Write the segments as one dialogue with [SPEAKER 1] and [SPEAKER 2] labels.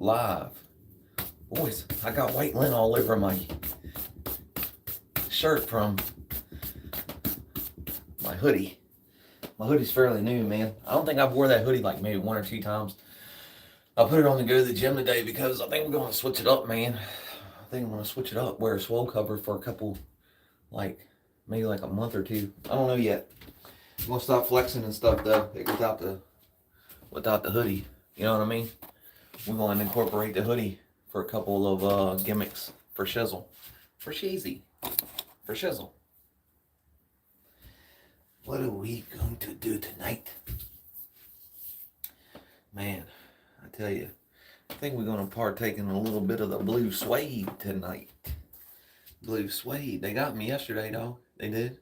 [SPEAKER 1] live. Boys, I got white lint all over my shirt from my hoodie. My hoodie's fairly new, man. I don't think I've wore that hoodie like maybe 1 or 2 times. I put it on to go to the gym today because I think we're going to switch it up, man. I think I'm going to switch it up, wear a swole cover for a couple, like, maybe like a month or 2. I don't know yet. I'm going to stop flexing and stuff, though, without the hoodie. You know what I mean? We're going to incorporate the hoodie for a couple of gimmicks for shizzle. For sheezy. For shizzle. What are we going to do tonight? Man, I tell you, I think we're going to partake in a little bit of the blue suede tonight. Blue suede. They got me yesterday, dog. They did.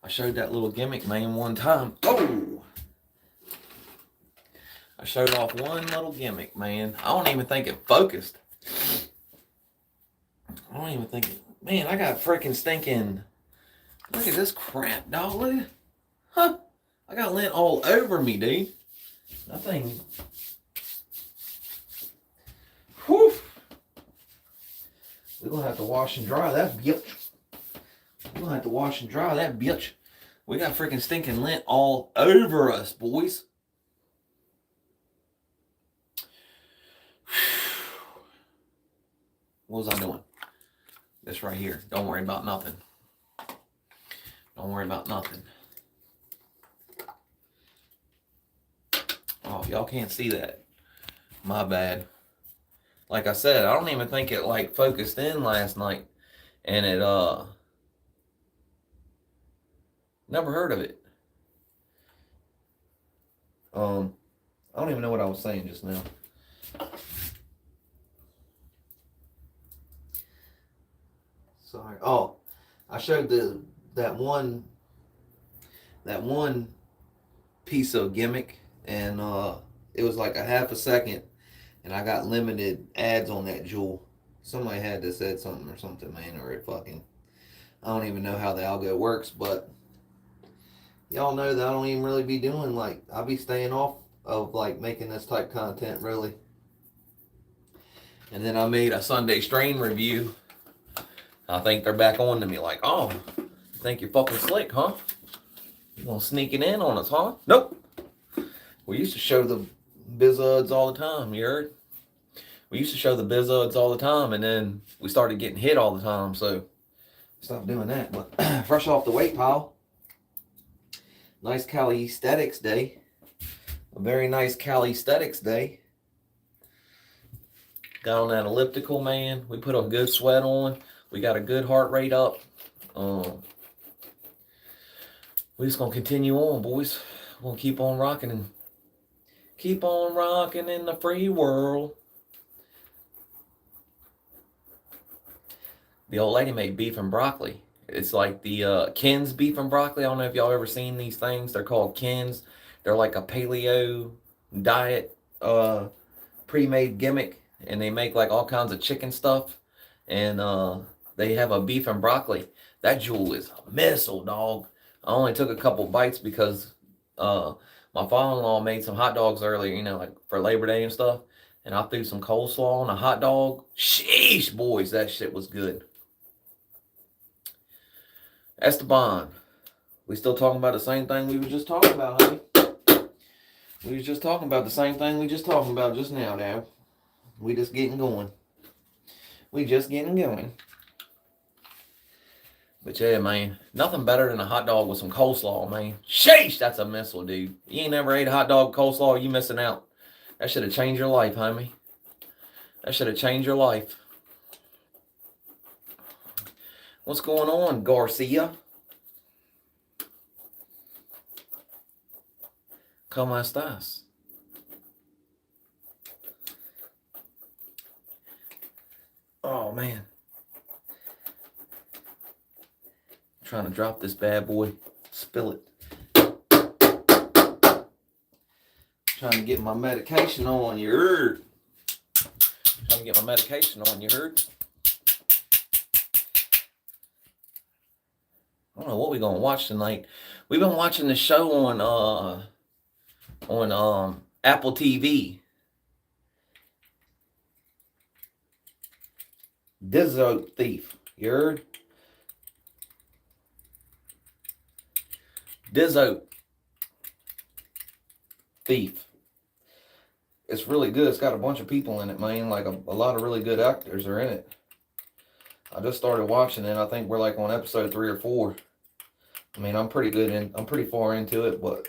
[SPEAKER 1] I showed that little gimmick, man, one time. Oh! I showed off one little gimmick, man. I don't even think it focused. I don't even think it... Man, I got freaking stinking... Look at this crap, dog. Look at... Huh? I got lint all over me, dude. That thing... Whew. We're going to have to wash and dry that bitch. We're going to have to wash and dry that bitch. We got freaking stinking lint all over us, boys. What was I doing? This right here. Don't worry about nothing. Don't worry about nothing. Oh, y'all can't see that. My bad. Like I said, I don't even think it like focused in last night. And it never heard of it. I don't even know what I was saying just now. Sorry. Oh, I showed that one piece of gimmick, and it was like a half a second, and I got limited ads on that jewel. Somebody had to said something or something, man, or it fucking... I don't even know how the algo works, but y'all know that I don't even really be doing, like, I'll be staying off of, like, making this type content, really. And then I made a Sunday Strain review. I think they're back on to me like, oh, you think you're fucking slick, huh? You gonna sneak it in on us, huh? Nope. We used to show the Bizuds all the time, you heard? We used to show the Bizuds all the time, and then we started getting hit all the time, so stop doing that. But fresh off the weight pile. Nice calisthenics day. A very nice calisthenics day. Got on that elliptical, man. We put a good sweat on. We got a good heart rate up. We're just going to continue on, boys. We're going to keep on rocking and keep on rocking in the free world. The old lady made beef and broccoli. It's like the Ken's beef and broccoli. I don't know if y'all ever seen these things. They're called Ken's. They're like a paleo diet pre-made gimmick. And they make like all kinds of chicken stuff. And they have a beef and broccoli. That jewel is a missile, dog. I only took a couple bites because my father-in-law made some hot dogs earlier, you know, like for Labor Day and stuff. And I threw some coleslaw on a hot dog. Sheesh, boys, that shit was good. Esteban, we still talking about the same thing we were just talking about, honey? We was just talking about the same thing we just talking about just now, now. We just getting going. We just getting going. But yeah, man, nothing better than a hot dog with some coleslaw, man. Sheesh, that's a missile, dude. You ain't never ate a hot dog with coleslaw, you missing out. That should have changed your life, homie. That should have changed your life. What's going on, Garcia? ¿Cómo estás? Oh, man. Trying to drop this bad boy. Spill it. Trying to get my medication on, you heard? Trying to get my medication on, you heard? I don't know what we're going to watch tonight. We've been watching the show on Apple TV. Dizzo Thief. You heard? Dizzo Thief. It's really good. It's got a bunch of people in it, man. Like a lot of really good actors are in it. I just started watching it. I think we're like on episode 3 or 4. I mean, I'm pretty far into it, but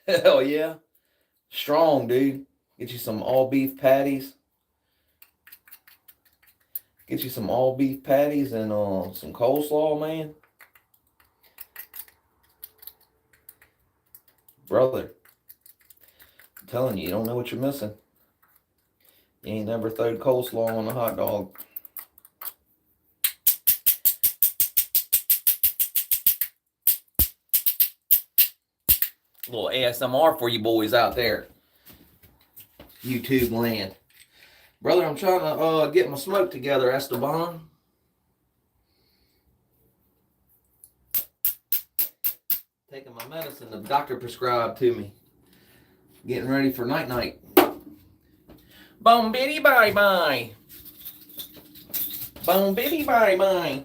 [SPEAKER 1] hell yeah. Strong, dude. Get you some all beef patties. Get you some all beef patties and some coleslaw, man. Brother, I'm telling you, you don't know what you're missing. You ain't never throwed coleslaw on a hot dog. A little ASMR for you boys out there. YouTube land. Brother, I'm trying to get my smoke together, Esteban. Taking my medicine the doctor prescribed to me. Getting ready for night-night. Boom bitty bye-bye. Boom bitty bye-bye.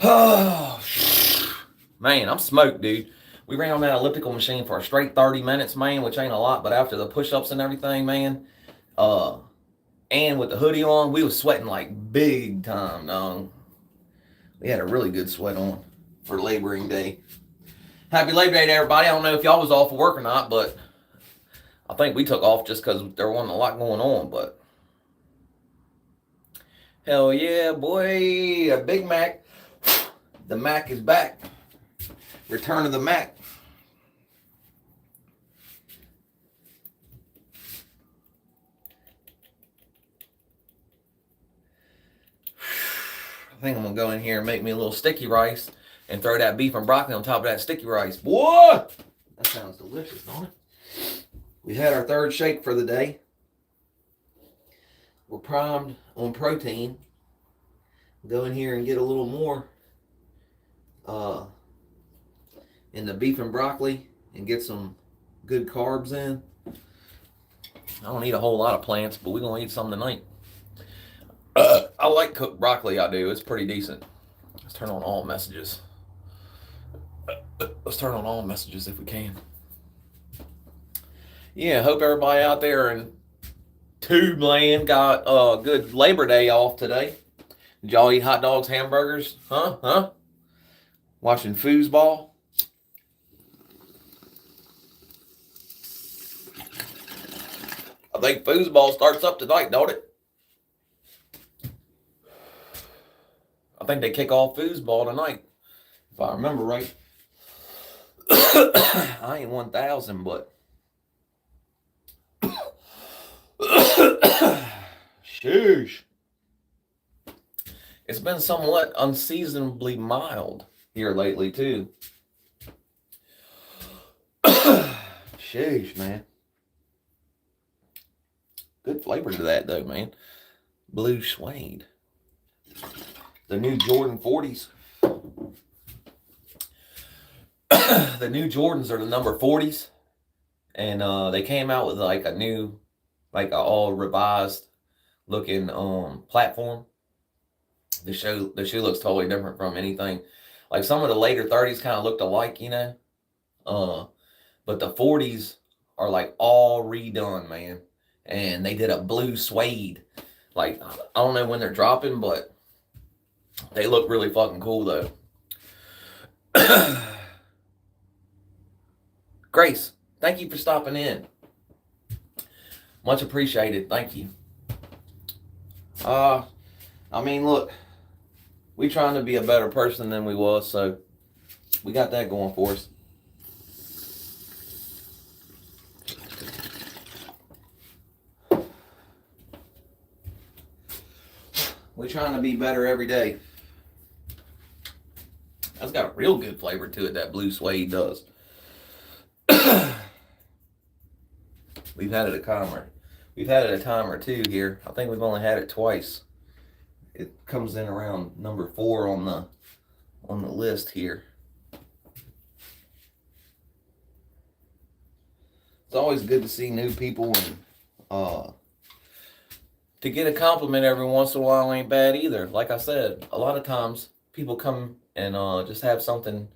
[SPEAKER 1] Oh, man, I'm smoked, dude. We ran on that elliptical machine for a straight 30 minutes, man, which ain't a lot, but after the push-ups and everything, man, and with the hoodie on, we was sweating like big time, dog. We had a really good sweat on for Laboring Day. Happy Labor Day to everybody. I don't know if y'all was off of work or not, but I think we took off just because there wasn't a lot going on, but hell yeah, boy. A Big Mac. The Mac is back. Return of the Mac. I think I'm going to go in here and make me a little sticky rice and throw that beef and broccoli on top of that sticky rice. Boy! That sounds delicious, don't it? We had our third shake for the day. We're primed on protein. Go in here and get a little more in the beef and broccoli and get some good carbs in. I don't eat a whole lot of plants, but we're going to eat some tonight. I like cooked broccoli, I do. It's pretty decent. Let's turn on all messages. Let's turn on all messages if we can. Yeah, hope everybody out there in Tube Land got a good Labor Day off today. Did y'all eat hot dogs, hamburgers? Huh? Watching foosball? I think foosball starts up tonight, don't it? I think they kick off foosball tonight, if I remember right. I ain't 1,000, but sheesh. It's been somewhat unseasonably mild here lately, too. Sheesh, man. Good flavor to that, though, man. Blue suede. The new Jordan 40s. The new Jordans are the number 40s. And they came out with like a new, like a all revised looking platform. The shoe looks totally different from anything. Like some of the later 30s kind of looked alike, you know. But the 40s are like all redone, man. And they did a blue suede. Like, I don't know when they're dropping, but they look really fucking cool, though. Grace, thank you for stopping in. Much appreciated. Thank you. I mean, look, we trying to be a better person than we was, so we got that going for us. We trying to be better every day. That's got a real good flavor to it, that blue suede does. We've had it a time or two here. I think we've only had it twice. It comes in around number 4 on the list here. It's always good to see new people, and to get a compliment every once in a while ain't bad either. Like I said, a lot of times people come and just have something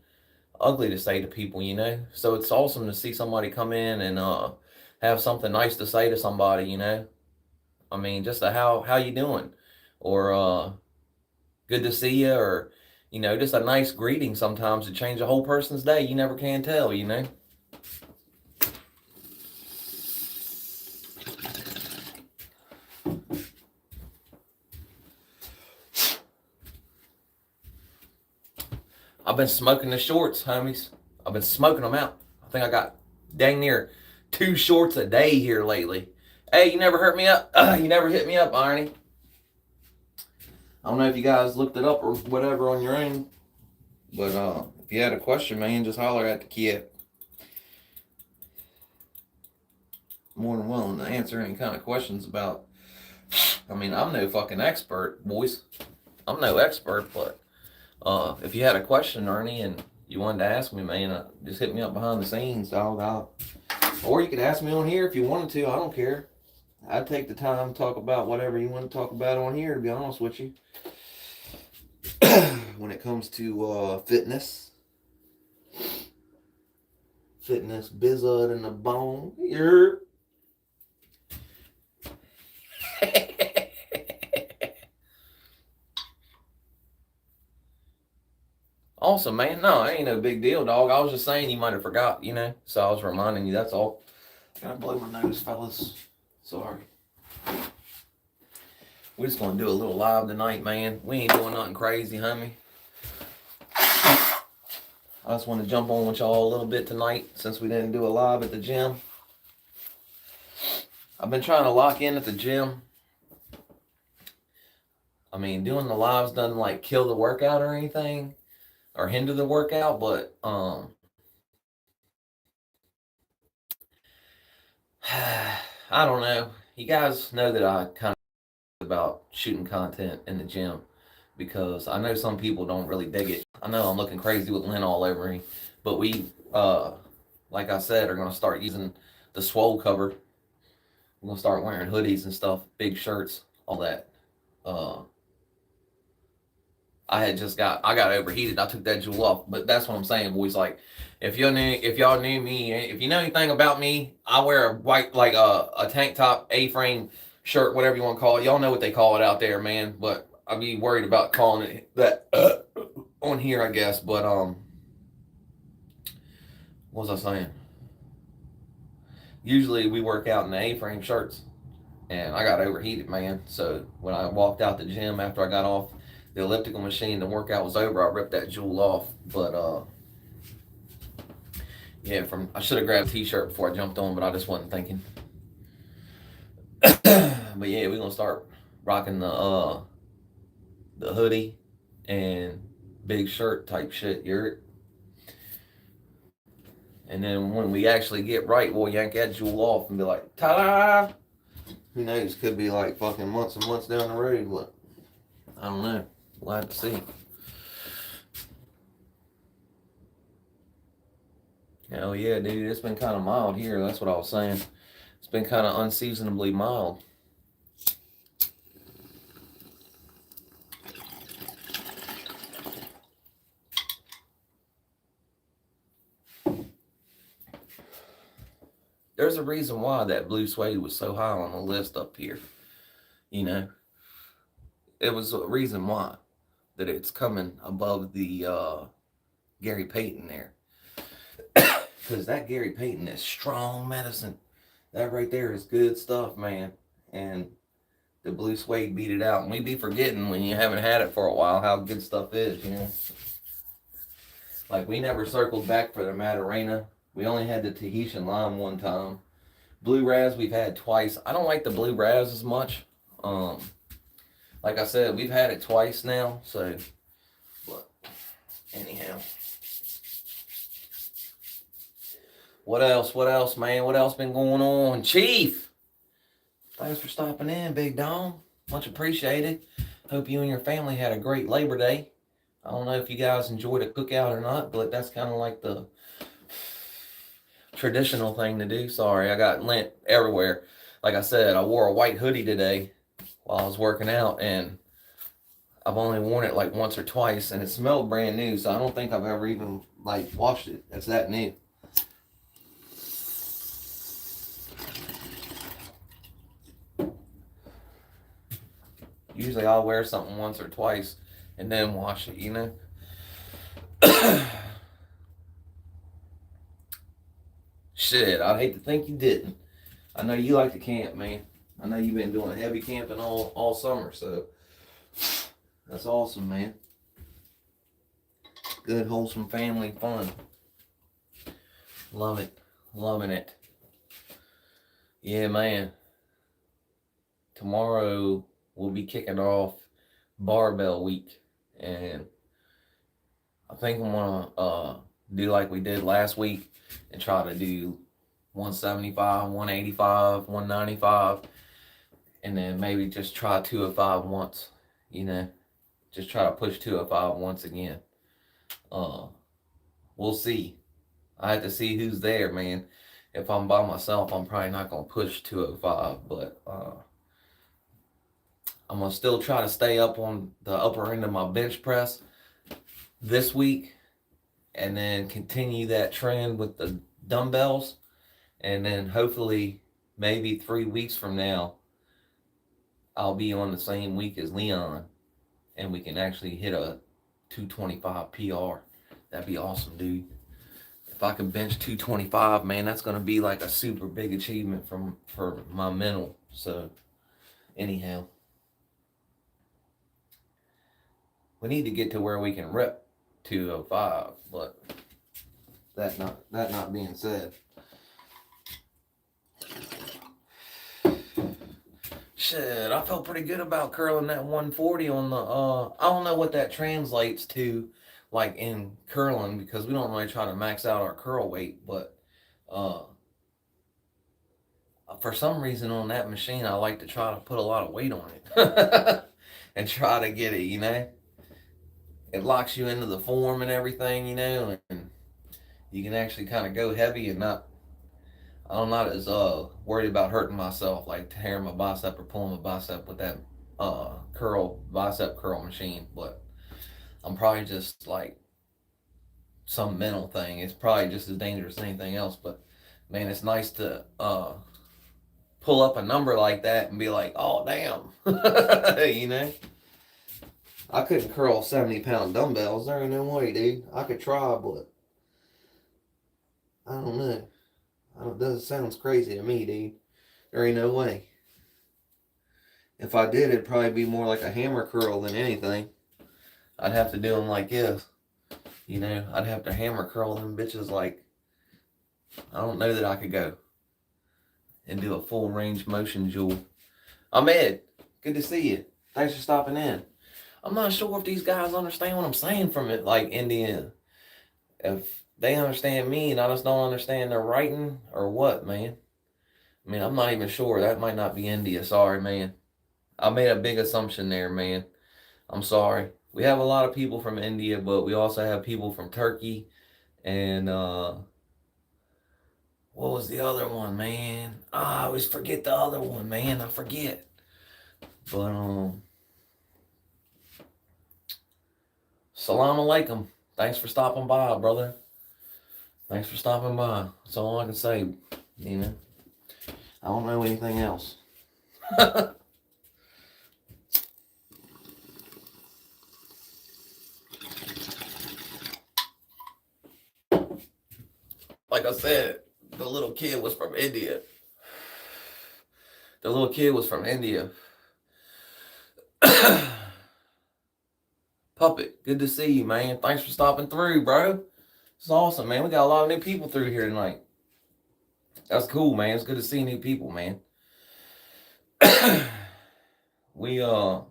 [SPEAKER 1] ugly to say to people, you know. So it's awesome to see somebody come in and have something nice to say to somebody, you know. I mean, just a how you doing, or good to see you, or you know, just a nice greeting sometimes to change a whole person's day. You never can tell, you know. I've been smoking the shorts, homies. I've been smoking them out. I think I got dang near 2 shorts a day here lately. Hey, you never hurt me up. You never hit me up, Irony. I don't know if you guys looked it up or whatever on your own, but if you had a question, man, just holler at the kid. More than willing to answer any kind of questions about. I mean, I'm no fucking expert, boys. I'm no expert, but if you had a question, Ernie, and you wanted to ask me, man, just hit me up behind the scenes, dog. Or you could ask me on here if you wanted to. I don't care. I'd take the time to talk about whatever you want to talk about on here, to be honest with you. When it comes to fitness, bizzard and the bone. You're awesome, man. No, it ain't no big deal, dog. I was just saying you might have forgot, you know. So I was reminding you, that's all. Gotta blow my nose, fellas. Sorry. We're just gonna do a little live tonight, man. We ain't doing nothing crazy, homie. I just want to jump on with y'all a little bit tonight since we didn't do a live at the gym. I've been trying to lock in at the gym. I mean, doing the lives doesn't like kill the workout or anything or hinder the workout, but I don't know. You guys know that I kind of about shooting content in the gym because I know some people don't really dig it. I know I'm looking crazy with lint all over me, but we, like I said, are going to start using the swole cover. We're going to start wearing hoodies and stuff, big shirts, all that. I got overheated. I took that jewel off, but that's what I'm saying, boys. Like, if y'all knew me, if you know anything about me, I wear a white, like a tank top, A-frame shirt, whatever you want to call it. Y'all know what they call it out there, man. But I'd be worried about calling it that on here, I guess. But what was I saying? Usually we work out in the A-frame shirts, and I got overheated, man. So when I walked out the gym after I got off the elliptical machine, the workout was over, I ripped that jewel off. But yeah, I should have grabbed a t-shirt before I jumped on, but I just wasn't thinking. But yeah, we're gonna start rocking the hoodie and big shirt type shit. And then when we actually get right, we'll yank that jewel off and be like, ta-da! Who knows? Could be like fucking months and months down the road, but I don't know. We'll have to see. Hell yeah, dude. It's been kind of mild here. That's what I was saying. It's been kind of unseasonably mild. There's a reason why that blue suede was so high on the list up here. You know, it was a reason why that it's coming above the Gary Payton there. Because that Gary Payton is strong medicine. That right there is good stuff, man. And the blue suede beat it out. And we be forgetting when you haven't had it for a while how good stuff is, you know. Like, we never circled back for the Madarena. We only had the Tahitian lime one time. Blue Raz we've had twice. I don't like the Blue Raz as much. Like I said, we've had it twice now. So, but anyhow. What else, man? What else been going on? Chief! Thanks for stopping in, big dog. Much appreciated. Hope you and your family had a great Labor Day. I don't know if you guys enjoyed a cookout or not, but that's kind of like the traditional thing to do. Sorry, I got lint everywhere. Like I said, I wore a white hoodie today while I was working out, and I've only worn it like once or twice, and it smelled brand new, so I don't think I've ever even like washed it. It's that new. Usually I'll wear something once or twice and then wash it, you know? Shit, I'd hate to think you didn't. I know you like to camp, man. I know you've been doing heavy camping all summer, so that's awesome, man. Good, wholesome family fun. Love it. Loving it. Yeah, man. Tomorrow we'll be kicking off barbell week, and I think I'm gonna do like we did last week and try to do 175, 185, 195, and then maybe just try 205 once, you know, just try to push 205 once again. We'll see. I have to see who's there, man. If I'm by myself, I'm probably not gonna push 205, but I'm gonna still try to stay up on the upper end of my bench press this week, and then continue that trend with the dumbbells, and then hopefully maybe 3 weeks from now I'll be on the same week as Leon, and we can actually hit a 225 PR. That'd be awesome, dude. If I can bench 225, man, that's gonna be like a super big achievement for my mental. So anyhow, we need to get to where we can rep 205, but that not being said, shit, I felt pretty good about curling that 140 on the I don't know what that translates to like in curling, because we don't really try to max out our curl weight, but for some reason on that machine I like to try to put a lot of weight on it and try to get it, you know. It locks you into the form and everything, you know, and you can actually kind of go heavy and I'm not as worried about hurting myself, like tearing my bicep or pulling my bicep with that bicep curl machine. But I'm probably just like some mental thing. It's probably just as dangerous as anything else. But man, it's nice to pull up a number like that and be like, oh damn, you know. I couldn't curl 70-pound dumbbells. There ain't no way, dude. I could try, but I don't know. That sounds crazy to me, dude. There ain't no way. If I did, it'd probably be more like a hammer curl than anything. I'd have to do them like this. You know, I'd have to hammer curl them bitches like, I don't know that I could go and do a full range motion, Jewel. Ahmed, good to see you. Thanks for stopping in. I'm not sure if these guys understand what I'm saying from it, like Indian. If they understand me and I just don't understand their writing or what, man. I mean, I'm not even sure. That might not be India. Sorry, man. I made a big assumption there, man. I'm sorry. We have a lot of people from India, but we also have people from Turkey and what was the other one, man? I always forget the other one, man. I forget. But salam alaikum. Thanks for stopping by, brother. Thanks for stopping by. That's all I can say, you know. I don't know anything else. Like I said, the little kid was from India. The little kid was from India. Puppet, good to see you, man. Thanks for stopping through, bro. It's awesome, man. We got a lot of new people through here tonight. That's cool, man. It's good to see new people, man. We don't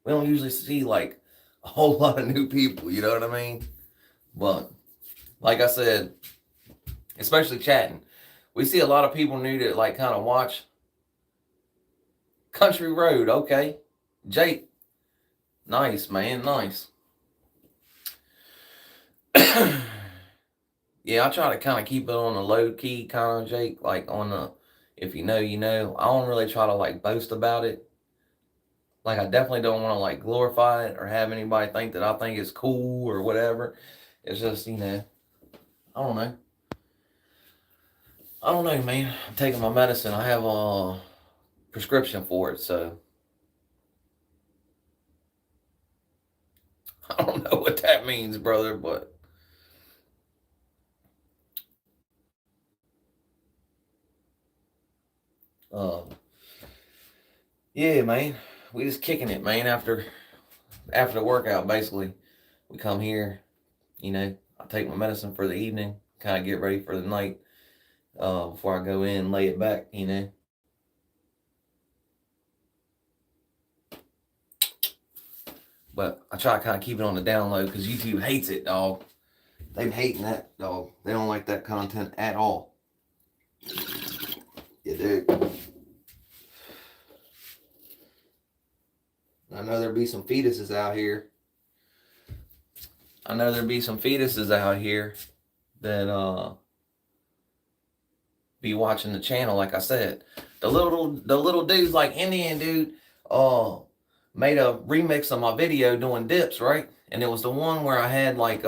[SPEAKER 1] usually see like a whole lot of new people, you know what I mean? But like I said, especially chatting, we see a lot of people new to like kind of watch. Country Road, okay. Jake, nice, man, nice. Yeah, I try to kind of keep it on the low key kind of, Jake, like on the, if you know, you know. I don't really try to like boast about it. Like, I definitely don't want to like glorify it or have anybody think that I think it's cool or whatever. It's just, I don't know. I don't know, man. I'm taking my medicine. I have a prescription for it, so I don't know what that means, brother, but uh, yeah, man. We just kicking it, man. After the workout, basically, we come here. I take my medicine for the evening, kind of get ready for the night. Before I go in and lay it back. But I try to kind of keep it on the down low because YouTube hates it, dog. They've hating that, dog. They don't like that content at all. You do. I know there be some fetuses out here. That be watching the channel. Like I said, the little dudes like Indian dude made a remix of my video doing dips, right? And it was the one where I had like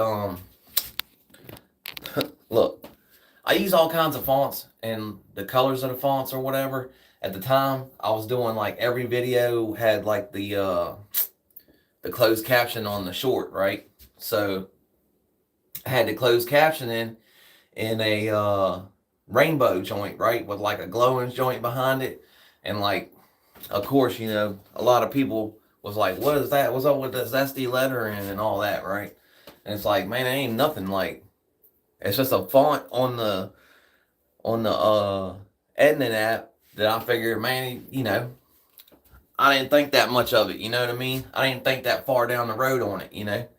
[SPEAKER 1] look, I use all kinds of fonts and the colors of the fonts or whatever. At the time, I was doing like every video had like the closed caption on the short, right? So I had the closed caption in a rainbow joint, right, with like a glowing joint behind it, and like, of course, a lot of people was like, "What is that? What's up with this SD lettering and all that?" Right? And it's like, man, it ain't nothing. Like, it's just a font on the editing app that I figured, man, I didn't think that much of it. You know what I mean? I didn't think that far down the road on it.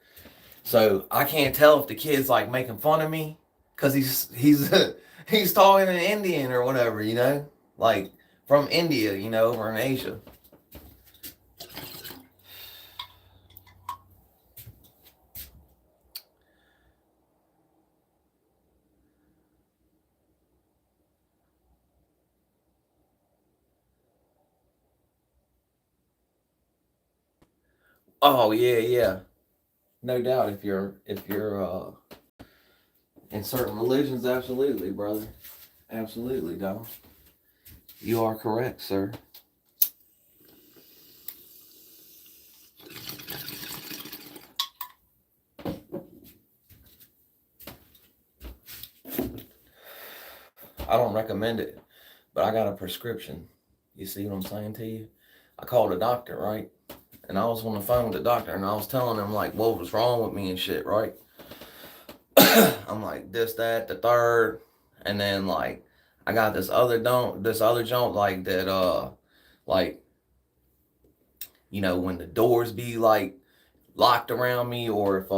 [SPEAKER 1] So I can't tell if the kid's like making fun of me because he's he's talking in Indian or whatever. Like from India, over in Asia. Oh yeah, yeah. No doubt if you're in certain religions, absolutely, brother. Absolutely, dog. You are correct, sir. I don't recommend it, but I got a prescription. You see what I'm saying to you? I called a doctor, right? And I was on the phone with the doctor and I was telling him like what was wrong with me and shit, right? I'm like this, that, the third, and then like I got this other joint like that like when the doors be like locked around me, or if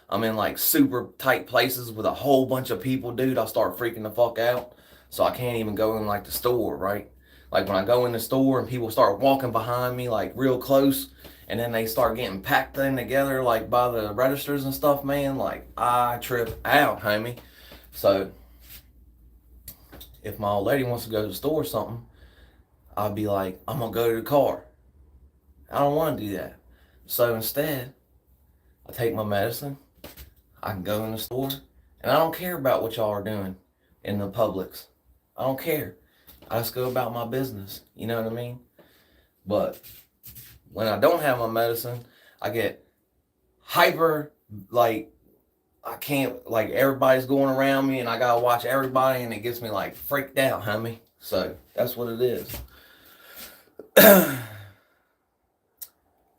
[SPEAKER 1] I'm in like super tight places with a whole bunch of people, dude, I'll start freaking the fuck out. So I can't even go in like the store, right? Like when I go in the store and people start walking behind me like real close, and then they start getting packed in together like by the registers and stuff, man, like I trip out, homie. So if my old lady wants to go to the store or something, I'll be like, I'm gonna go to the car. I don't want to do that. So instead, I take my medicine, I can go in the store, and I don't care about what y'all are doing in the Publix. I don't care. I just go about my business. You know what I mean? But when I don't have my medicine, I get hyper, like, I can't, like, everybody's going around me and I gotta watch everybody, and it gets me, like, freaked out, homie. So that's what it is.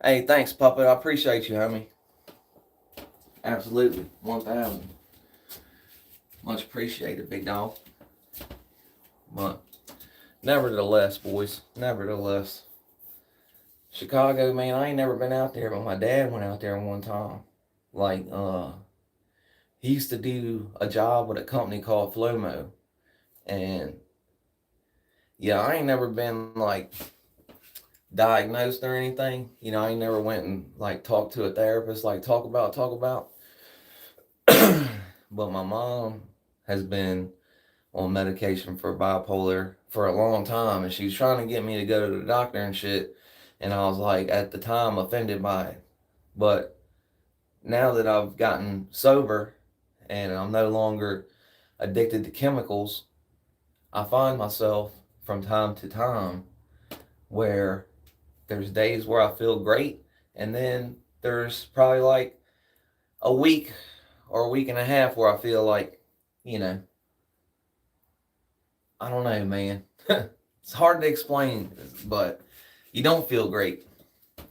[SPEAKER 1] Hey, thanks, Puppet. I appreciate you, homie. Absolutely. 1,000. Much appreciated, big dog. But nevertheless, boys, Chicago, man, I ain't never been out there, but my dad went out there one time. Like, he used to do a job with a company called Flomo. And yeah, I ain't never been like diagnosed or anything. I ain't never went and like talked to a therapist, like talk about. But my mom has been on medication for bipolar for a long time, and she's trying to get me to go to the doctor and shit. And I was like, at the time, offended by it. But now that I've gotten sober and I'm no longer addicted to chemicals, I find myself from time to time where there's days where I feel great, and then there's probably like a week or a week and a half where I feel like, you know, I don't know, man. It's hard to explain, but you don't feel great.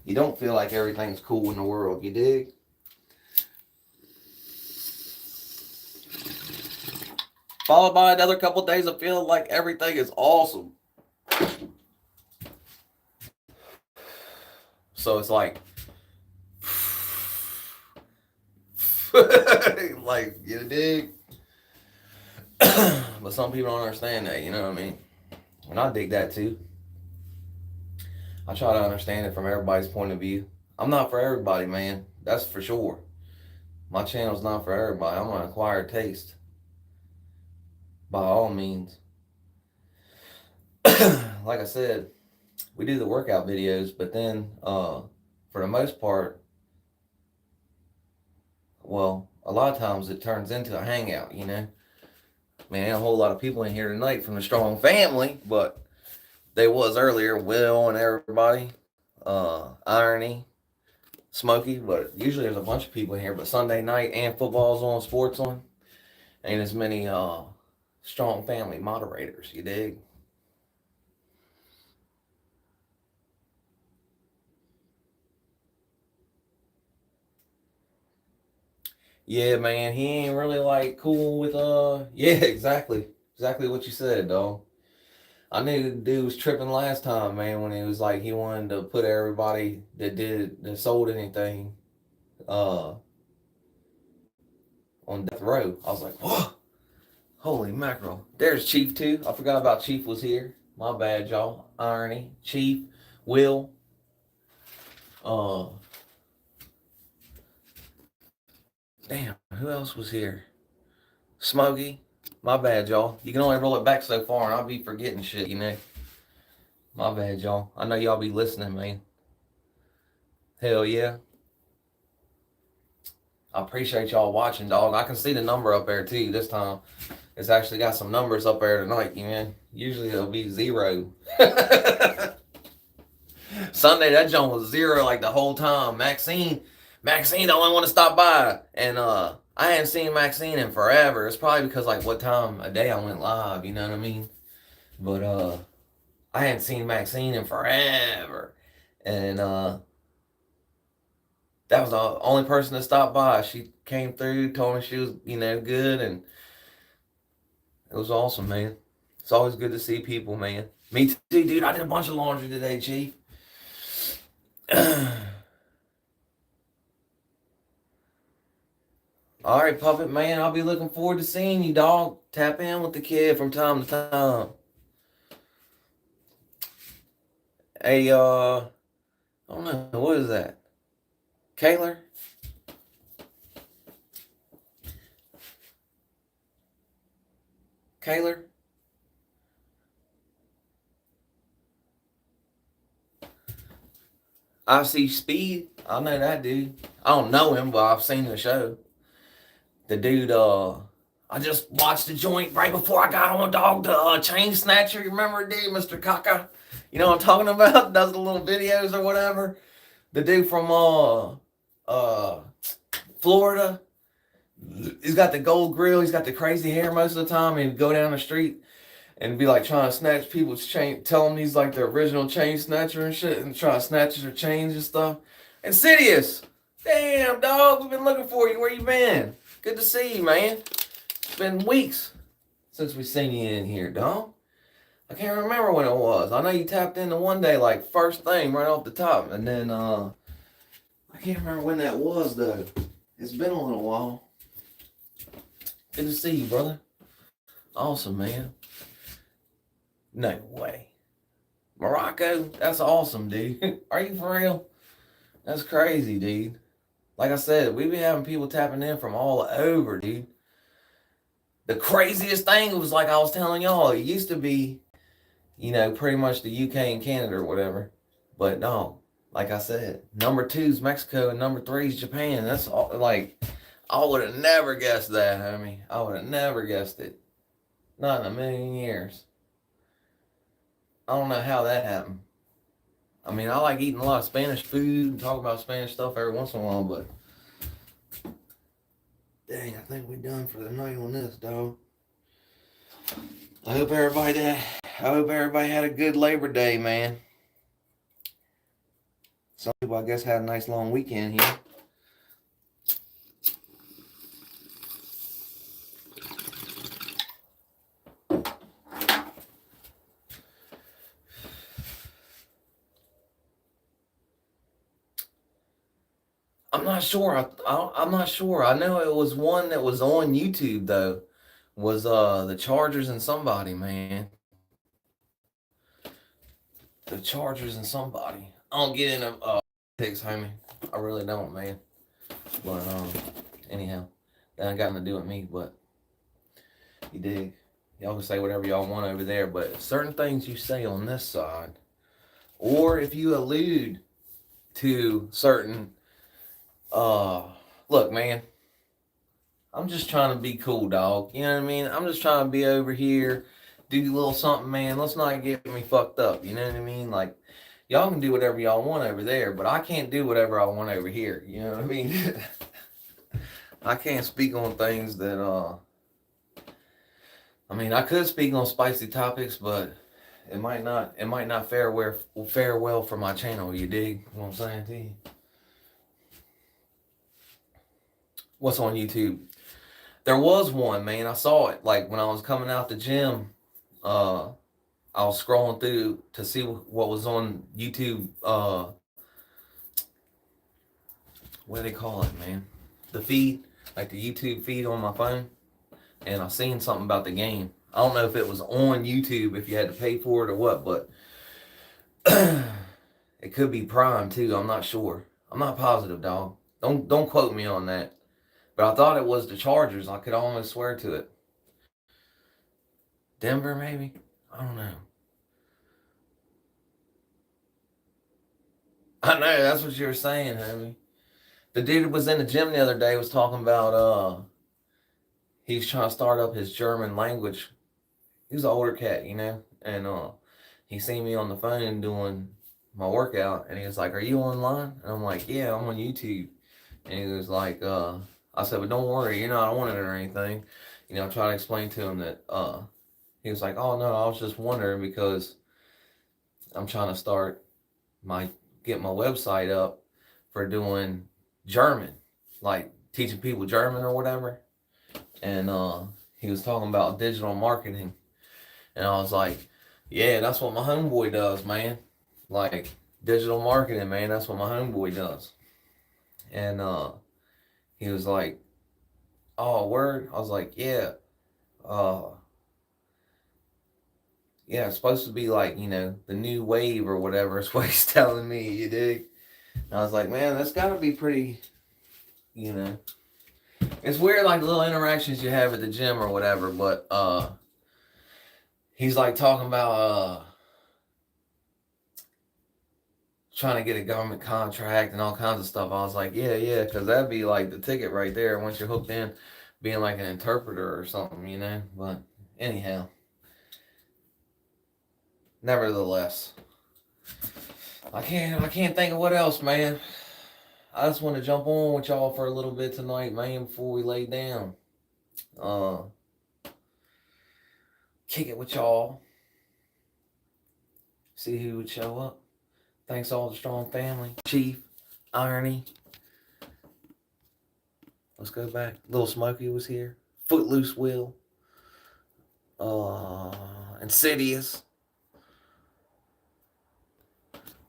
[SPEAKER 1] You don't feel like everything's cool in the world, you dig? Followed by another couple of days of feeling like everything is awesome. So it's like, like, you dig? But some people don't understand that, you know what I mean? And I dig that too. I try to understand it from everybody's point of view. I'm not for everybody, man. That's for sure. My channel's not for everybody. I'm an acquired taste. By all means. Like I said, we do the workout videos, but then for the most part, well, a lot of times it turns into a hangout, you know? Man, a whole lot of people in here tonight from the Strong family, but they was earlier, Will and everybody, Irony, Smokey, but usually there's a bunch of people in here, but Sunday night and football's on, sports on, ain't as many Strong family moderators, you dig? Yeah, man, he ain't really like cool with yeah, exactly what you said, dog. I knew the dude was tripping last time, man, when he was like he wanted to put everybody that sold anything uh on death row. I was like, whoa, holy mackerel. There's Chief too. I forgot about Chief was here. My bad, y'all. Irony, Chief, Will, uh damn, who else was here? Smokey. My bad, y'all. You can only roll it back so far, and I'll be forgetting shit, you know. My bad, y'all. I know y'all be listening, man. Hell yeah. I appreciate y'all watching, dog. I can see the number up there too this time. It's actually got some numbers up there tonight, man. Usually it'll be 0. Sunday, that joint was 0 like the whole time. Maxine the only one to stop by. And I hadn't seen Maxine in forever. It's probably because like what time of day I went live, you know what I mean? But I hadn't seen Maxine in forever. And that was the only person that stopped by. She came through, told me she was, you know, good, and it was awesome, man. It's always good to see people, man. Me too, dude. I did a bunch of laundry today, Chief. All right, Puppet Man. I'll be looking forward to seeing you, dog. Tap in with the kid from time to time. Hey, I don't know. What is that? Kaylor? Kaylor? I see Speed. I know that dude. I don't know him, but I've seen the show. The dude, I just watched the joint right before I got on, dog. The chain snatcher. You remember, dude, Mr. Kaka? You know what I'm talking about? Does the little videos or whatever. The dude from Florida. He's got the gold grill. He's got the crazy hair most of the time. And he'd go down the street and be like trying to snatch people's chain. Tell them he's like the original chain snatcher and shit, and try to snatch their chains and stuff. Insidious. Damn, dog. We've been looking for you. Where you been? Good to see you, man. It's been weeks since we seen you in here, dog. I can't remember when it was. I know you tapped into one day, like first thing right off the top, and then I can't remember when that was though. It's been a little while. Good to see you, brother. Awesome, man. No way. Morocco? That's awesome, dude. Are you for real? That's crazy, dude. Like I said, we be having people tapping in from all over, dude. The craziest thing was, like I was telling y'all, it used to be, pretty much the UK and Canada or whatever. But no, like I said, number two is Mexico and number three is Japan. That's all. Like, I would have never guessed that, homie. I would have never guessed it. Not in a million years. I don't know how that happened. I mean, I like eating a lot of Spanish food and talking about Spanish stuff every once in a while, but dang, I think we're done for the night on this, dog. I hope everybody had a good Labor Day, man. Some people, I guess, had a nice long weekend here. I'm not sure. I'm not sure. I know it was one that was on YouTube though. Was the Chargers and somebody, man. The Chargers and somebody. I don't get into picks, homie. I really don't, man. But anyhow, that ain't got nothing to do with me. But you dig? Y'all can say whatever y'all want over there, but certain things you say on this side, or if you allude to certain, look, man. I'm just trying to be cool, dog. You know what I mean? I'm just trying to be over here, do a little something, man. Let's not get me fucked up. You know what I mean? Like, y'all can do whatever y'all want over there, but I can't do whatever I want over here. You know what I mean? I can't speak on things that, I mean, I could speak on spicy topics, but it might not fare well for my channel. You dig what I'm saying to you? What's on YouTube? There was one, man. I saw it like when I was coming out the gym. I was scrolling through to see what was on YouTube. What do they call it, man? The feed, like the YouTube feed on my phone. And I seen something about the game. I don't know if it was on YouTube, if you had to pay for it or what, but it could be Prime too. I'm not sure. I'm not positive, dog. Don't quote me on that. But I thought it was the Chargers. I could almost swear to it. Denver, maybe? I don't know. I know, that's what you were saying, homie. The dude was in the gym the other day was talking about he's trying to start up his German language. He was an older cat, and he seen me on the phone doing my workout, and he was like, "Are you online?" And I'm like, "Yeah, I'm on YouTube." And he was like, I said, "But don't worry, you're not on it or anything." I try to explain to him that he was like, "Oh no, I was just wondering because I'm trying to get my website up for doing German, like teaching people German or whatever." And he was talking about digital marketing, and I was like, "Yeah, that's what my homeboy does, man. Like digital marketing, man. That's what my homeboy does." And he was like, "Oh, word?" I was like, "Yeah. Uh, yeah, it's supposed to be like, the new wave or whatever is what he's telling me, you dig?" And I was like, "Man, that's got to be pretty, you know." It's weird, like the little interactions you have at the gym or whatever, but he's like talking about trying to get a government contract and all kinds of stuff. I was like, yeah, because that'd be like the ticket right there once you're hooked in, being like an interpreter or something, But anyhow, nevertheless, I can't think of what else, man. I just want to jump on with y'all for a little bit tonight, man, before we lay down. Kick it with y'all. See who would show up. Thanks all the strong family. Chief, Irony. Let's go back. Little Smokey was here. Footloose Will. Insidious.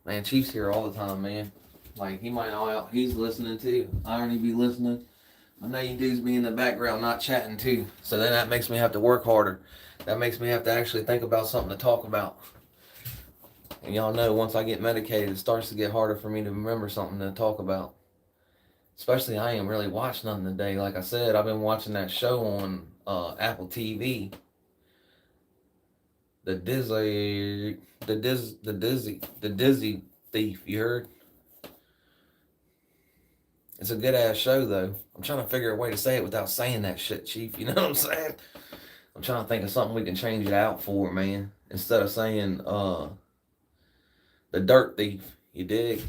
[SPEAKER 1] Man, Chief's here all the time, man. Like, he's listening too. Irony be listening. I know you dudes be in the background not chatting too. So then that makes me have to work harder. That makes me have to actually think about something to talk about. And y'all know once I get medicated, it starts to get harder for me to remember something to talk about. Especially I ain't really watched nothing today. Like I said, I've been watching that show on Apple TV. The Dizzy Thief. You heard? It's a good ass show though. I'm trying to figure a way to say it without saying that shit, Chief. You know what I'm saying? I'm trying to think of something we can change it out for, man. Instead of saying the Dirt Thief. You dig?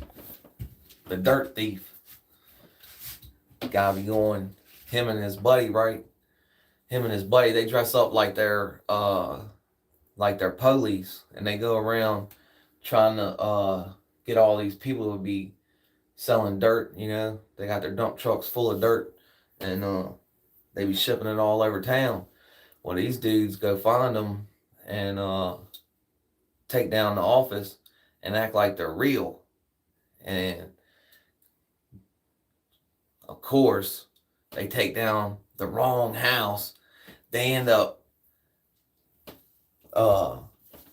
[SPEAKER 1] The Dirt Thief. Gotta be going. Him and his buddy, right? Him and his buddy, they dress up like they're police, and they go around trying to get all these people to be selling dirt. You know, they got their dump trucks full of dirt, and they be shipping it all over town. Well, these dudes go find them and take down the office and act like they're real, and of course they take down the wrong house. They end up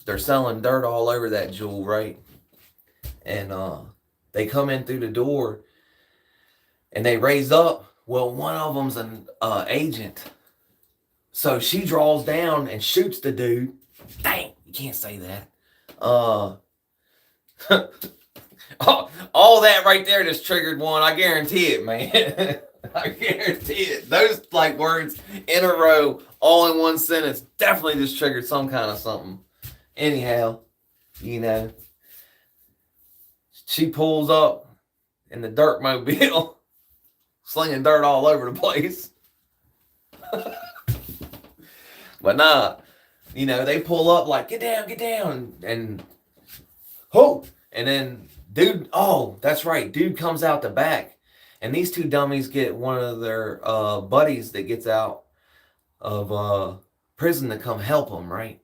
[SPEAKER 1] they're selling dirt all over that jewel, right? And they come in through the door and they raise up. Well, one of them's an agent, so she draws down and shoots the dude. Dang, you can't say that. All that right there just triggered one. I guarantee it, man. I guarantee it. Those like words in a row, all in one sentence, definitely just triggered some kind of something. Anyhow, you know, she pulls up in the dirt mobile, slinging dirt all over the place. But nah, you know, they pull up like, get down, and ho! And then dude, oh, that's right, dude comes out the back. And these two dummies get one of their buddies that gets out of prison to come help them, right?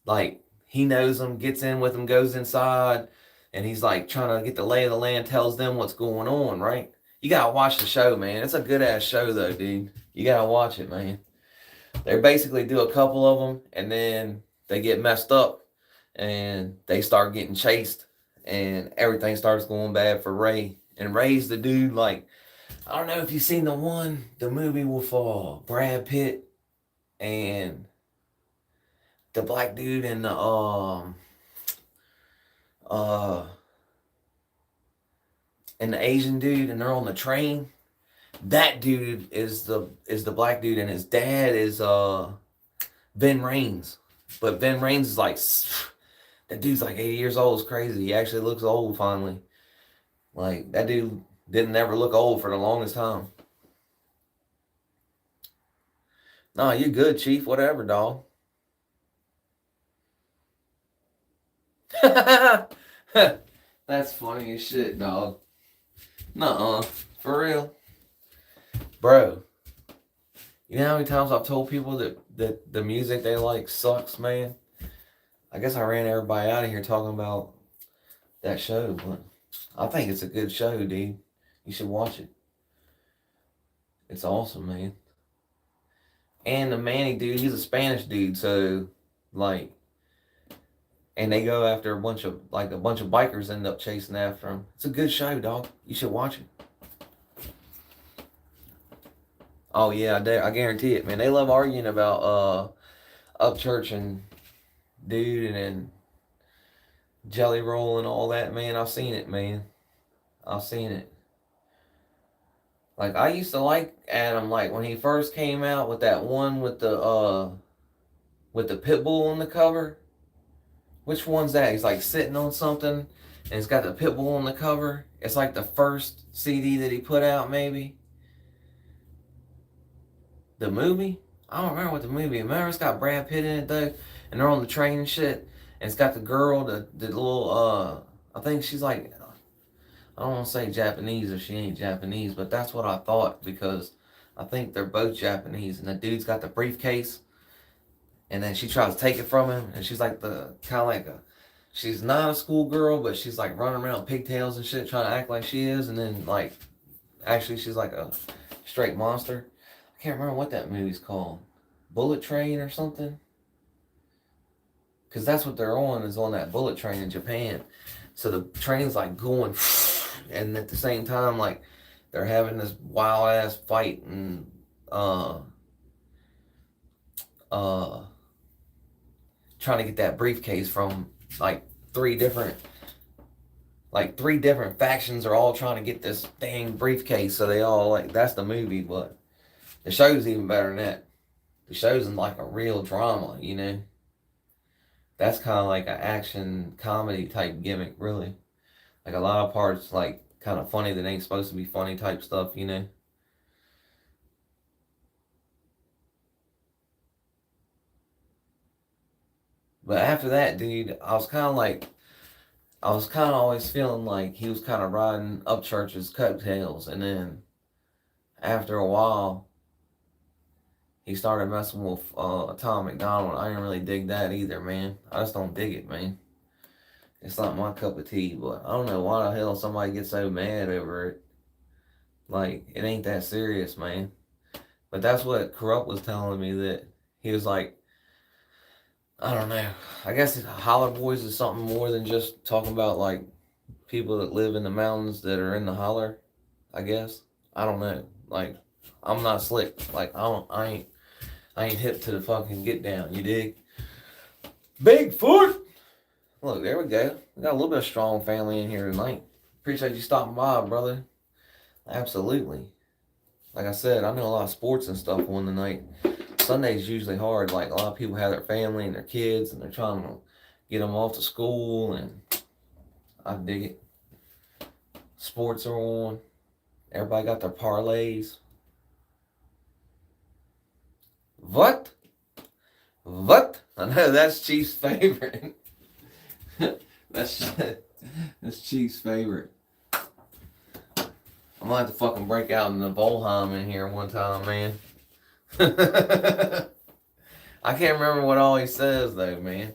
[SPEAKER 1] Like, he knows them, gets in with them, goes inside, and he's like trying to get the lay of the land, tells them what's going on, right? You gotta watch the show, man. It's a good ass show though, dude. You gotta watch it, man. They basically do a couple of them, and then they get messed up, and they start getting chased, and everything starts going bad for Ray. And Ray's the dude, like, I don't know if you've seen the movie with Brad Pitt and the black dude and the and the Asian dude, and they're on the train. That dude is the black dude, and his dad is Ving Rhames. But Ving Rhames is like, that dude's like 80 years old. It's crazy. He actually looks old finally. Like, that dude didn't ever look old for the longest time. No, you good, Chief. Whatever, dog. That's funny as shit, dog. Nuh-uh. For real. Bro, you know how many times I've told people that the music they like sucks, man? I guess I ran everybody out of here talking about that show, but I think it's a good show, dude. You should watch it. It's awesome, man. And the Manny dude, he's a Spanish dude, so like, and they go after a bunch of bikers end up chasing after him. It's a good show, dog. You should watch it. Oh yeah, I guarantee it, man. They love arguing about Upchurch and dude and Jelly Roll and all that, man. I've seen it, man. I've seen it. Like, I used to like Adam, like when he first came out with that one with the pit bull on the cover. Which one's that? He's like sitting on something and it's got the pit bull on the cover. It's like the first CD that he put out, maybe. The movie? I don't remember what the movie. Remember, it's got Brad Pitt in it though, and they're on the train and shit. And it's got the girl, the little I think she's like, I don't want to say Japanese if she ain't Japanese, but that's what I thought, because I think they're both Japanese. And the dude's got the briefcase, and then she tries to take it from him, and she's like she's not a schoolgirl, but she's like running around pigtails and shit, trying to act like she is, and then like, actually she's like a straight monster. I can't remember what that movie's called. Bullet Train or something? Because that's what they're on, is on that bullet train in Japan. So the train's like going, and at the same time, like, they're having this wild ass fight and uh trying to get that briefcase from like three different factions are all trying to get this dang briefcase. So they all like, that's the movie, but the show's even better than that. The show's in like a real drama, you know. That's kind of like an action comedy type gimmick, really. Like a lot of parts like kind of funny that ain't supposed to be funny type stuff, you know. But after that, dude, I was kind of always feeling like he was kind of riding Upchurch's coattails, and then after a while, he started messing with Tom McDonald. I didn't really dig that either, man. I just don't dig it, man. It's not my cup of tea, but I don't know why the hell somebody gets so mad over it. Like, it ain't that serious, man. But that's what Corrupt was telling me, that he was like, I don't know. I guess Holler Boys is something more than just talking about like people that live in the mountains that are in the holler. I guess I don't know. Like, I'm not slick. Like, I ain't hip to the fucking get down. You dig? Bigfoot. Look, there we go. We got a little bit of strong family in here tonight. Appreciate you stopping by, brother. Absolutely. Like I said, I know a lot of sports and stuff on the night. Sunday's usually hard. Like, a lot of people have their family and their kids, and they're trying to get them off to school, and I dig it. Sports are on. Everybody got their parlays. What? I know that's Chief's favorite. that's Chief's favorite. I'm gonna have to fucking break out in the Volheim in here one time, man. I can't remember what all he says though, man.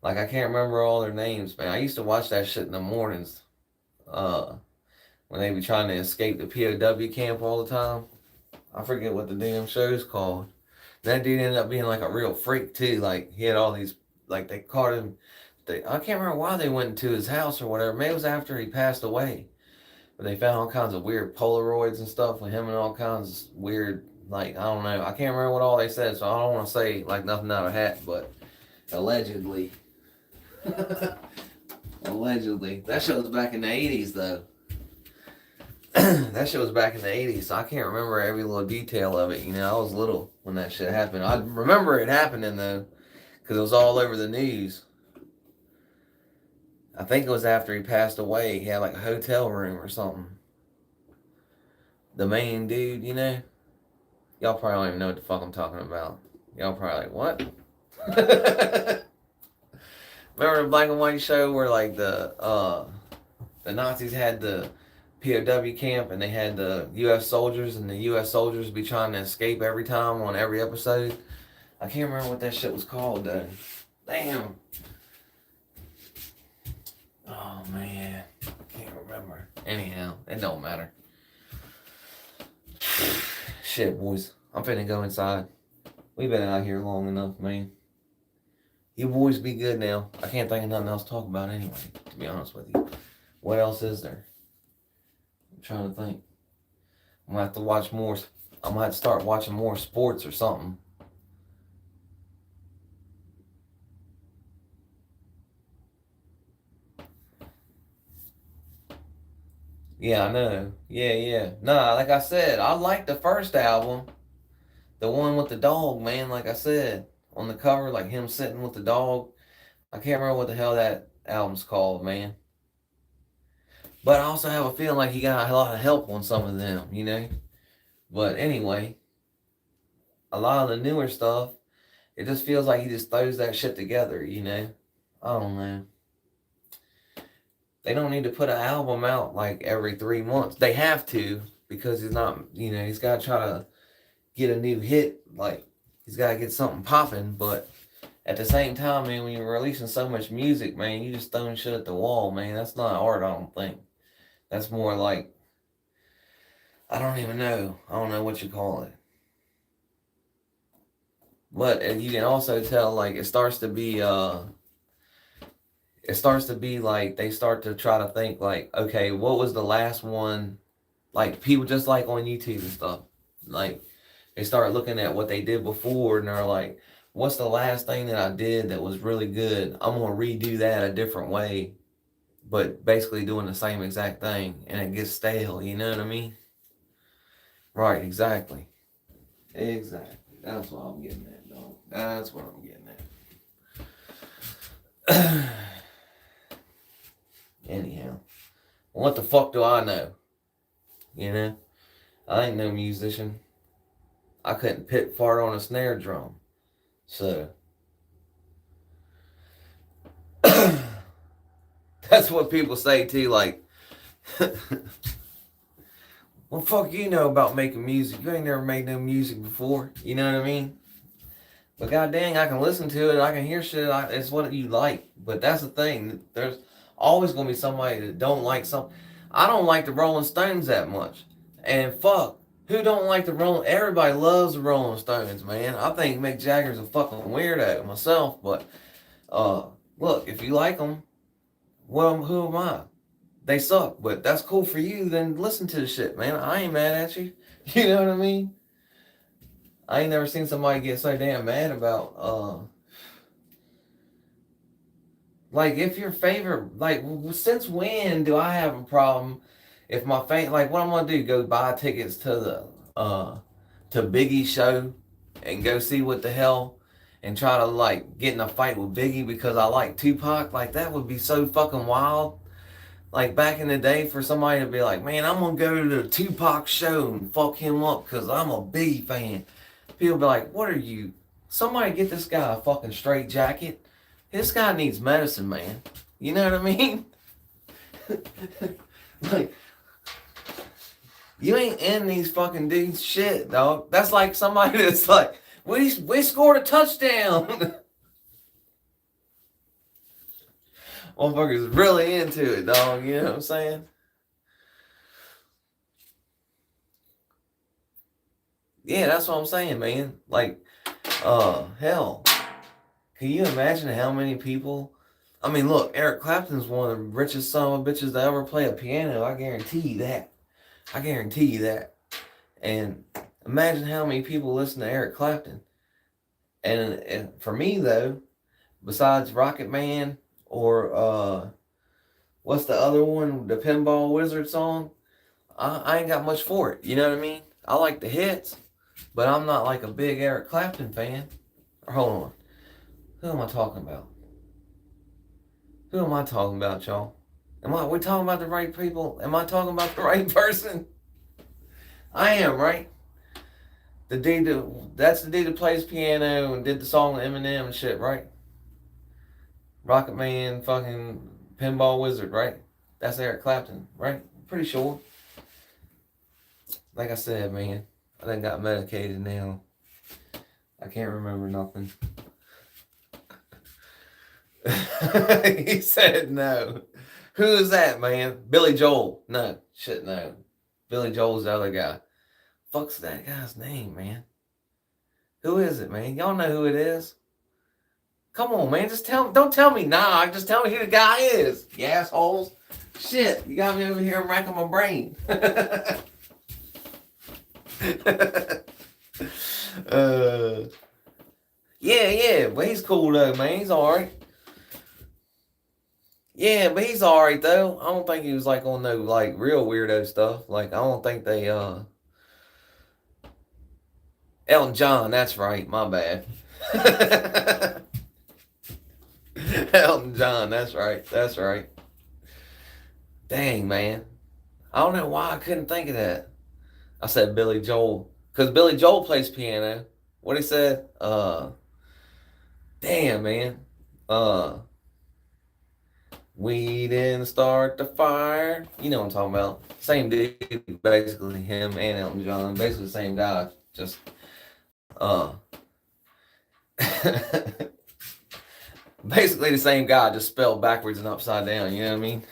[SPEAKER 1] Like, I can't remember all their names, man. I used to watch that shit in the mornings. When they be trying to escape the POW camp all the time. I forget what the damn show's called. That dude ended up being like a real freak too. Like, he had all these, like, they caught him. I can't remember why they went into his house or whatever. Maybe it was after he passed away. But they found all kinds of weird Polaroids and stuff with him and all kinds of weird, like, I don't know. I can't remember what all they said, so I don't want to say like nothing out of hat, but allegedly. Allegedly. That show was back in the 80s though. That shit was back in the 80s, so I can't remember every little detail of it. You know, I was little when that shit happened. I remember it happening, though, because it was all over the news. I think it was after he passed away. He had, like, a hotel room or something. The main dude, you know? Y'all probably don't even know what the fuck I'm talking about. Y'all probably like, what? Remember the black and white show where, like, the Nazis had the POW camp, and they had the U.S. soldiers, and the U.S. soldiers be trying to escape every time on every episode? I can't remember what that shit was called, though. Damn. Oh, man. I can't remember. Anyhow, it don't matter. Shit, boys. I'm finna go inside. We've been out here long enough, man. You boys be good now. I can't think of nothing else to talk about anyway, to be honest with you. What else is there? I'm trying to think. I'm gonna have to watch more. I'm gonna have to start watching more sports or something. Yeah, I know. Yeah. Nah, like I said, I like the first album. The one with the dog, man, like I said. On the cover, like him sitting with the dog. I can't remember what the hell that album's called, man. But I also have a feeling like he got a lot of help on some of them, you know? But anyway, a lot of the newer stuff, it just feels like he just throws that shit together, you know? I don't know. They don't need to put an album out like every 3 months. They have to, because he's not, you know, he's got to try to get a new hit. Like, he's got to get something popping. But at the same time, man, when you're releasing so much music, man, you just throwing shit at the wall, man. That's not art, I don't think. That's more like, I don't even know. I don't know what you call it. But you can also tell, like, it starts to be like they start to try to think like, okay, what was the last one Like people just like on YouTube and stuff. Like they start looking at what they did before and they're like, what's the last thing that I did that was really good? I'm gonna redo that a different way, but basically doing the same exact thing, and it gets stale. You know what I mean? Right? Exactly. Exactly. That's what I'm getting at, dog. That's what I'm getting at. Anyhow, what the fuck do I know? You know, I ain't no musician. I couldn't pit fart on a snare drum. So that's what people say too. Like, well, fuck you know about making music. You ain't never made no music before. You know what I mean? But god dang, I can listen to it. I can hear shit. It's what you like. But that's the thing. There's always gonna be somebody that don't like something. I don't like the Rolling Stones that much. And fuck, who don't like the Rolling? Everybody loves the Rolling Stones, man. I think Mick Jagger's a fucking weirdo myself. But look, if you like them, well, who am I? They suck, but that's cool for you. Then listen to the shit, man. I ain't mad at you. You know what I mean? I ain't never seen somebody get so damn mad about like if your favorite, like since when do I have a problem if my like what I'm gonna do, go buy tickets to the to Biggie's show and go see what the hell and try to like get in a fight with Biggie because I like Tupac? Like that would be so fucking wild. Like back in the day for somebody to be like, man, I'm gonna go to the Tupac show and fuck him up because I'm a Biggie fan. People be like, what are you? Somebody get this guy a fucking straight jacket. This guy needs medicine, man. You know what I mean? Like, you ain't in these fucking dudes' shit, dog. That's like somebody that's like, we scored a touchdown. Motherfuckers really into it, dog. You know what I'm saying? Yeah, that's what I'm saying, man. Like, hell. Can you imagine how many people? I mean, look, Eric Clapton's one of the richest son of bitches to ever play a piano. I guarantee you that. I guarantee you that. And imagine how many people listen to Eric Clapton. And for me, though, besides Rocket Man or what's the other one? The Pinball Wizard song? I ain't got much for it. You know what I mean? I like the hits, but I'm not like a big Eric Clapton fan. Hold on. Who am I talking about? Who am I talking about, y'all? We talking about the right people? Am I talking about the right person? I am, right? That's the dude that plays piano and did the song with Eminem and shit, right? Rocket Man, fucking Pinball Wizard, right? That's Eric Clapton, right? Pretty sure. Like I said, man, I done got medicated now. I can't remember nothing. He said no. Who is that, man? Billy Joel. No. Shit, no. Billy Joel's the other guy. Fuck's that guy's name, man? Who is it, man? Y'all know who it is? Come on, man. Just tell me. Don't tell me nah. Just tell me who the guy is. You assholes. Shit. You got me over here racking my brain. Yeah. But he's cool, though, man. He's alright. Yeah, but he's alright though. I don't think he was like on no like real weirdo stuff. Like I don't think they Elton John, that's right, my bad. Elton John, that's right. Dang, man. I don't know why I couldn't think of that. I said Billy Joel. Because Billy Joel plays piano. What he said? Damn, man. We didn't start the fire. You know what I'm talking about. Same dude, basically, him and Elton John. Basically the same guy. Just, basically the same guy, just spelled backwards and upside down. You know what I mean?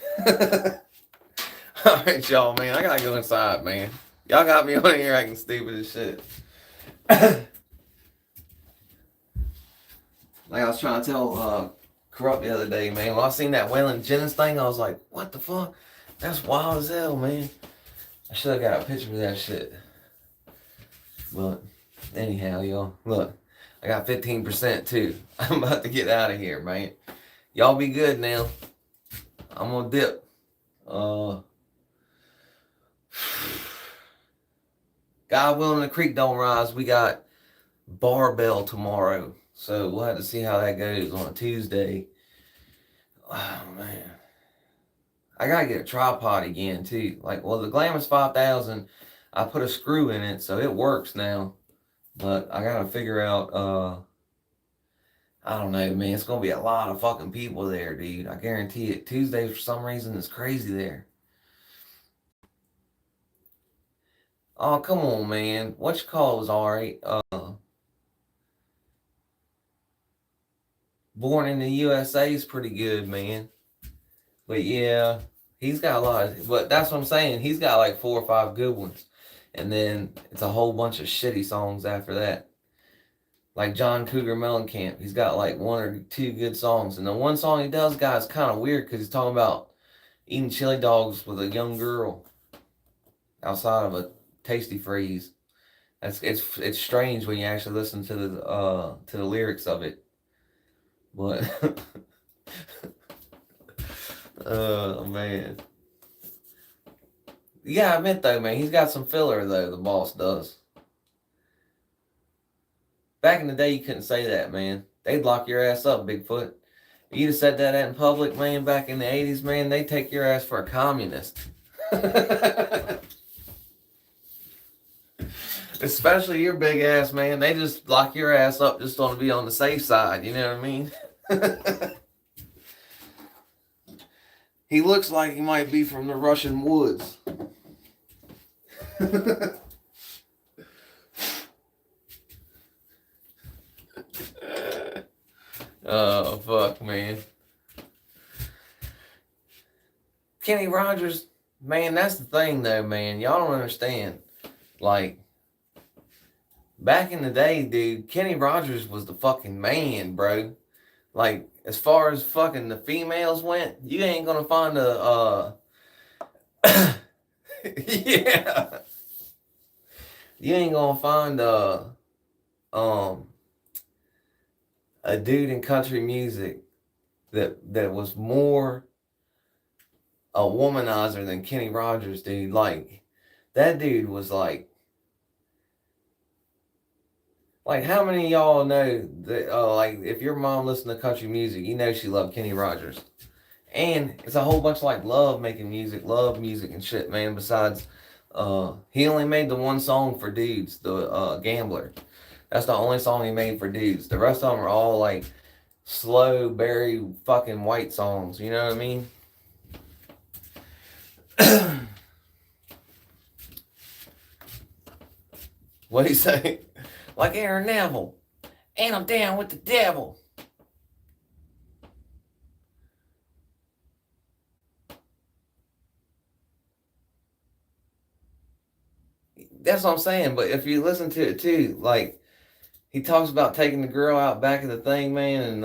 [SPEAKER 1] All right, y'all, man. I gotta go inside, man. Y'all got me on here acting stupid as shit. Like I was trying to tell, Corrupt the other day, man. When I seen that Waylon Jennings thing, I was like, what the fuck? That's wild as hell, man. I should have got a picture of that shit. But anyhow, y'all, look, I got 15% too. I'm about to get out of here, man. Y'all be good now. I'm gonna dip. God willing, the creek don't rise. We got barbell tomorrow, so we'll have to see how that goes on a Tuesday. Oh man, I gotta get a tripod again too. Like, well, the Glamis 5000, I put a screw in it, so it works now. But I gotta figure out. I don't know, man. It's gonna be a lot of fucking people there, dude. I guarantee it. Tuesdays for some reason is crazy there. Oh, come on, man. What you call was alright. Born in the USA is pretty good, man. But yeah, he's got a lot of, but that's what I'm saying. He's got like 4 or 5 good ones. And then it's a whole bunch of shitty songs after that. Like John Cougar Mellencamp. He's got like 1 or 2 good songs. And the one song he does, guys, is kind of weird because he's talking about eating chili dogs with a young girl outside of a Tasty Freeze. It's strange when you actually listen to the lyrics of it. But oh man. Yeah, I admit though, man, he's got some filler though, the boss does. Back in the day you couldn't say that, man. They'd lock your ass up, Bigfoot. If you'd have said that in public, man, back in the 80s, man, they'd take your ass for a communist. Especially your big ass, man. They just lock your ass up just to be on the safe side, you know what I mean? He looks like he might be from the Russian woods. Oh, fuck, man. Kenny Rogers, man, that's the thing, though, man. Y'all don't understand. Like, back in the day, dude, Kenny Rogers was the fucking man, bro. Like, as far as fucking the females went, you ain't gonna find a, yeah. You ain't gonna find a dude in country music that was more a womanizer than Kenny Rogers, dude. Like, that dude was like how many of y'all know that, like, if your mom listened to country music, you know she loved Kenny Rogers. And it's a whole bunch of, like, love music and shit, man. Besides, he only made the one song for dudes, the Gambler. That's the only song he made for dudes. The rest of them are all, like, slow, Barry fucking White songs. You know what I mean? What do you say? Like Aaron Neville. And I'm down with the devil. That's what I'm saying. But if you listen to it too, like, he talks about taking the girl out back of the thing, man, and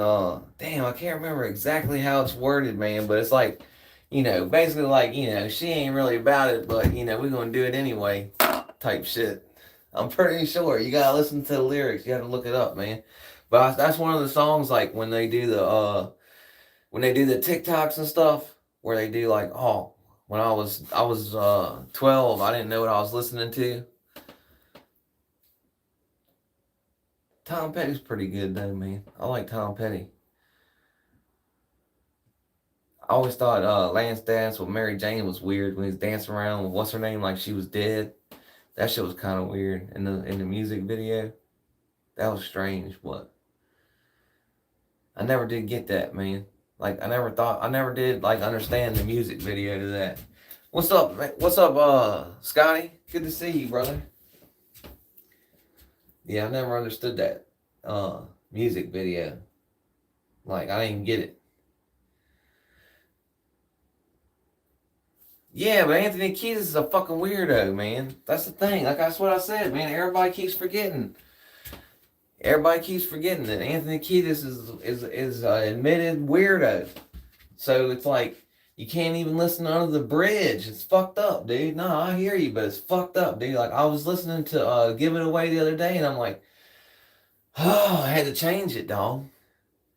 [SPEAKER 1] damn, I can't remember exactly how it's worded, man, but it's like, you know, basically like, you know, she ain't really about it, but, you know, we're gonna do it anyway type shit. I'm pretty sure. You gotta listen to the lyrics. You gotta look it up, man. But that's one of the songs, like, when they do the TikToks and stuff, where they do like, oh, when I was 12, I didn't know what I was listening to. Tom Petty's pretty good though, man. I like Tom Petty. I always thought Lance Dance with Mary Jane was weird when he's dancing around with what's her name like she was dead. That shit was kind of weird in the music video. That was strange, but I never did get that, man. Like, I never did like understand the music video to that. What's up, man? What's up, Scotty? Good to see you, brother. Yeah, I never understood that music video. Like, I didn't get it. Yeah, but Anthony Kiedis is a fucking weirdo, man. That's the thing. Like, that's what I said, man. Everybody keeps forgetting. Everybody keeps forgetting that Anthony Kiedis is an admitted weirdo. So it's like, You can't even listen under the bridge. It's fucked up, dude. No, I hear you, but it's fucked up, dude. Like, I was listening to Give It Away the other day, and I'm like, oh, I had to change it, dog.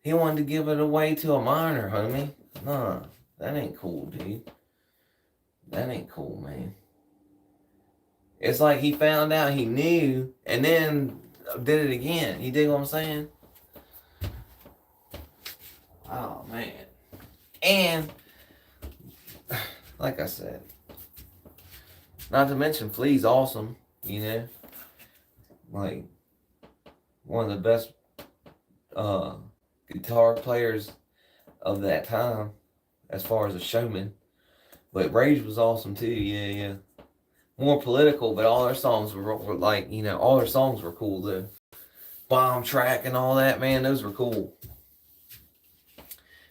[SPEAKER 1] He wanted to give it away to a minor, homie. Nah, that ain't cool, dude. That ain't cool, man. It's like he found out he knew, and then did it again. You dig what I'm saying? Oh, man. And, like I said, not to mention Flea's awesome, you know? Like, one of the best guitar players of that time, as far as a showman. But Rage was awesome too, yeah. More political, but all their songs were like, you know, all their songs were cool though. Bomb Track and all that, man, those were cool.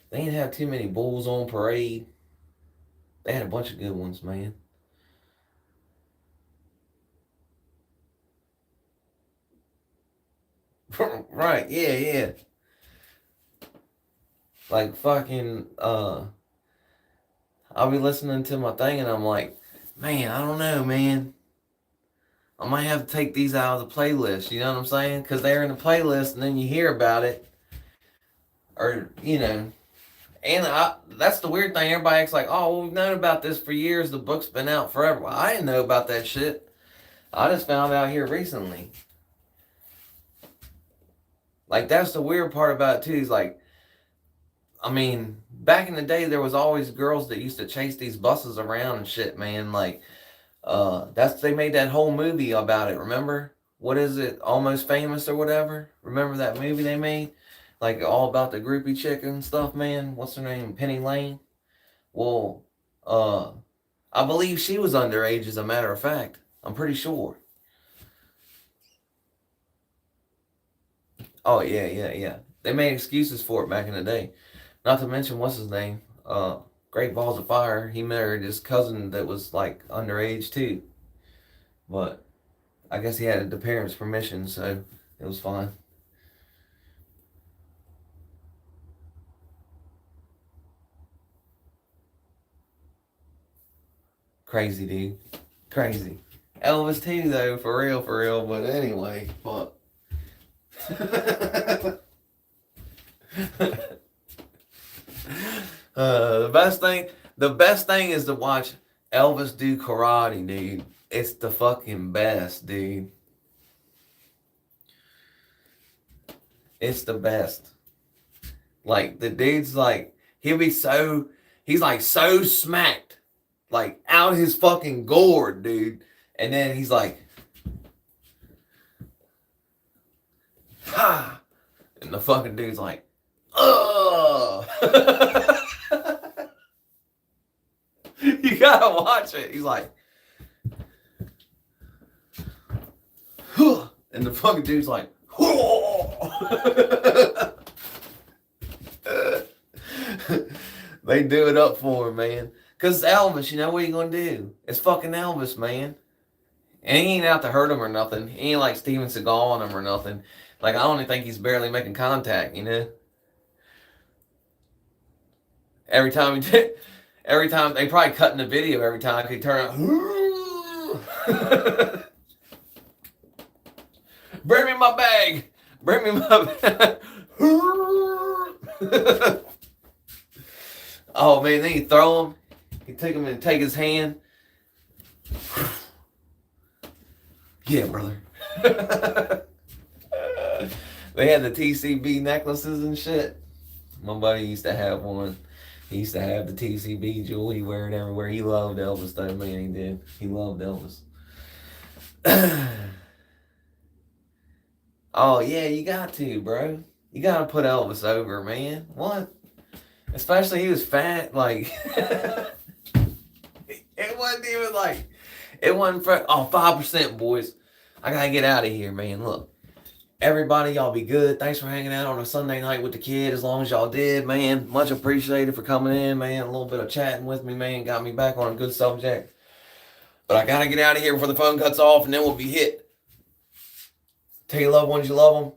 [SPEAKER 1] They didn't have too many Bulls on Parade. They had a bunch of good ones, man. Right, yeah. Like fucking, I'll be listening to my thing and I'm like, man, I don't know, man. I might have to take these out of the playlist, you know what I'm saying? Because they're in the playlist and then you hear about it. Or, you know. And that's the weird thing. Everybody acts like, oh, well, we've known about this for years. The book's been out forever. Well, I didn't know about that shit. I just found out here recently. Like, that's the weird part about it, too. Is like, I mean, back in the day, there was always girls that used to chase these buses around and shit, man. Like, they made that whole movie about it, remember? What is it? Almost Famous or whatever? Remember that movie they made? Like, all about the groupie chick and stuff, man. What's her name? Penny Lane? Well, I believe she was underage, as a matter of fact. I'm pretty sure. Oh, yeah. They made excuses for it back in the day. Not to mention, what's his name? Great Balls of Fire. He married his cousin that was, like, underage, too. But I guess he had the parents' permission, so it was fine. Crazy, dude. Crazy. Elvis too, though, for real. But anyway, but the best thing is to watch Elvis do karate, dude. It's the fucking best, dude. It's the best. Like, the dude's like, he's like so smacked, like out his fucking gourd, dude. And then he's like, ha! And the fucking dude's like, ugh! You gotta watch it. He's like, huh! And the fucking dude's like, they do it up for him, man. Because it's Elvis, you know what are you gonna do? It's fucking Elvis, man. And he ain't out to hurt him or nothing. He ain't like Steven Seagal on him or nothing. Like, I only think he's barely making contact, you know? Every time they probably cutting the video every time he turn out. Bring me my bag. Bring me my bag. Oh, man, then you throw him. You take him and take his hand. Yeah, brother. They had the TCB necklaces and shit. My buddy used to have one. He used to have the TCB jewel. He wear it everywhere. He loved Elvis, though, man. He did. He loved Elvis. Oh, yeah, you got to, bro. You got to put Elvis over, man. What? Especially he was fat. Like, it wasn't even like, it wasn't for, 5%, boys. I got to get out of here, man. Look. Everybody, y'all be good. Thanks for hanging out on a Sunday night with the kid, as long as y'all did, man. Much appreciated for coming in, man. A little bit of chatting with me, man. Got me back on a good subject. But I got to get out of here before the phone cuts off, and then we'll be hit. Tell your loved ones you love them.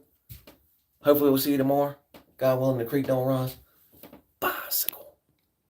[SPEAKER 1] Hopefully we'll see you tomorrow. God willing, the creek don't rise.